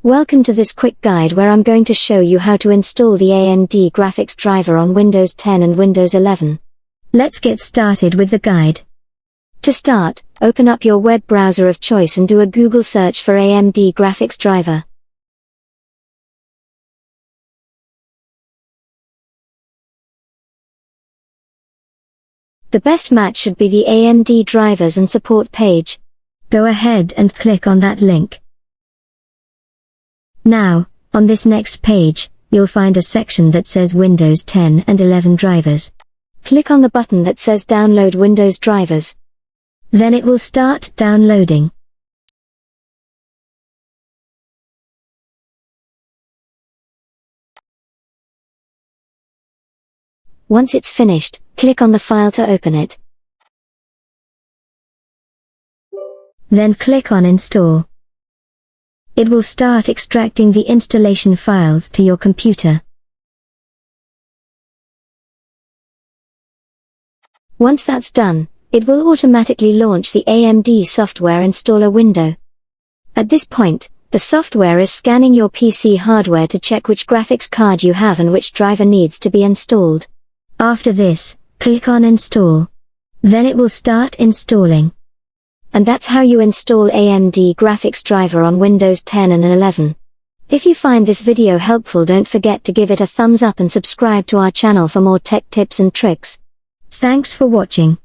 Welcome to this quick guide where I'm going to show you how to install the AMD graphics driver on Windows 10 and Windows 11. Let's get started with the guide. To start, open up your web browser of choice and do a Google search for AMD graphics driver. The best match should be the AMD drivers and support page. Go ahead and click on that link. Now, on this next page, you'll find a section that says Windows 10 and 11 drivers. Click on the button that says Download Windows drivers. Then it will start downloading. Once it's finished, click on the file to open it. Then click on Install. It will start extracting the installation files to your computer. Once that's done, it will automatically launch the AMD software installer window. At this point, the software is scanning your PC hardware to check which graphics card you have and which driver needs to be installed. After this, click on Install. Then it will start installing. And that's how you install AMD graphics driver on Windows 10 and 11. If you find this video helpful, don't forget to give it a thumbs up and subscribe to our channel for more tech tips and tricks. Thanks for watching.